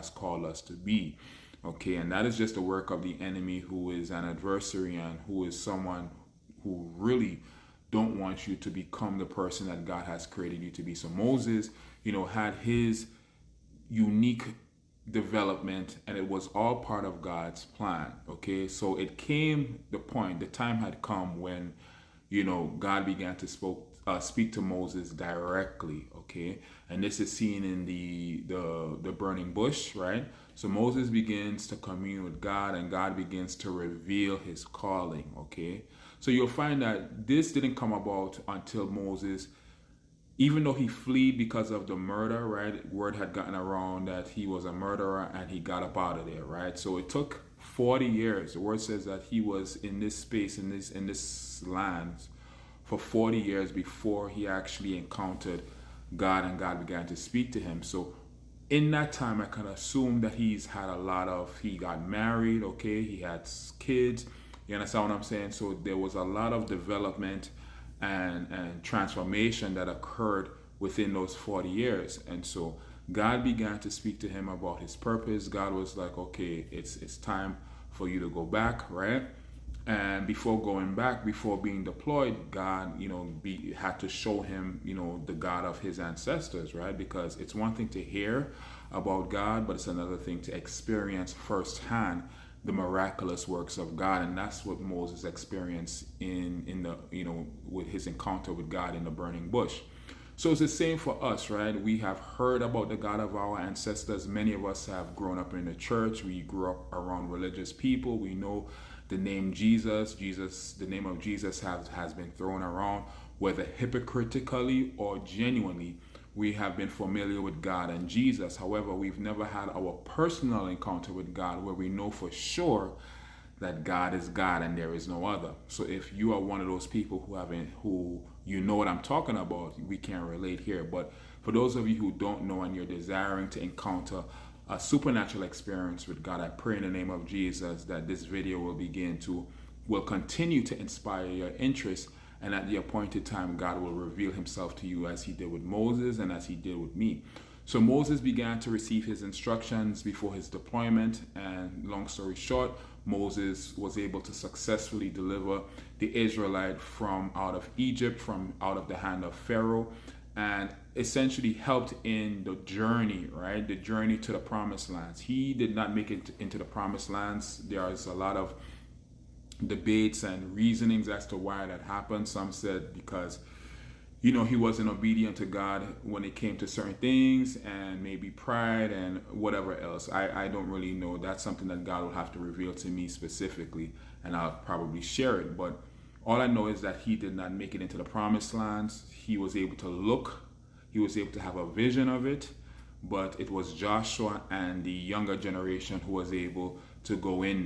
has called us to be. Okay, and that is just the work of the enemy, who is an adversary and who is someone who really don't want you to become the person that God has created you to be. So Moses, had his unique development, and it was all part of God's plan. Okay, so the time had come when God began to speak to Moses directly. Okay, and this is seen in the burning bush, right? So Moses begins to commune with God, and God begins to reveal his calling. Okay, so you'll find that this didn't come about until Moses, even though he fled because of the murder, right? Word had gotten around that he was a murderer, and he got up out of there, right? So it took 40 years. The word says that he was in this space, in this land, for 40 years before he actually encountered God, and God began to speak to him. So in that time, I can assume that he got married, okay? He had kids. You understand what I'm saying? So there was a lot of development and transformation that occurred within those 40 years. And so God began to speak to him about his purpose. God was like, okay, it's time for you to go back, right? And before going back, before being deployed, God, had to show him, the God of his ancestors, right? Because it's one thing to hear about God, but it's another thing to experience firsthand the miraculous works of God. And that's what Moses experienced with his encounter with God in the burning bush. So it's the same for us, right? We have heard about the God of our ancestors. Many of us have grown up in the church. We grew up around religious people. We know the name Jesus. The name of Jesus has been thrown around, whether hypocritically or genuinely. We have been familiar with God and Jesus. However, we've never had our personal encounter with God where we know for sure that God is God and there is no other. So if you are one of those people who you know what I'm talking about, we can't relate here. But for those of you who don't know and you're desiring to encounter a supernatural experience with God, I pray in the name of Jesus that this video will continue to inspire your interest, and at the appointed time, God will reveal himself to you as he did with Moses and as he did with me. So Moses began to receive his instructions before his deployment, and long story short, Moses was able to successfully deliver the Israelite from out of Egypt, from out of the hand of Pharaoh, and essentially helped in the journey, right? The journey to the promised lands. He did not make it into the promised lands. There is a lot of debates and reasonings as to why that happened. Some said because he wasn't obedient to God when it came to certain things, and maybe pride and whatever else. I don't really know. That's something that God will have to reveal to me specifically, and I'll probably share it. But all I know is that he did not make it into the promised lands. He was able to look. He was able to have a vision of it, but it was Joshua and the younger generation who was able to go in there.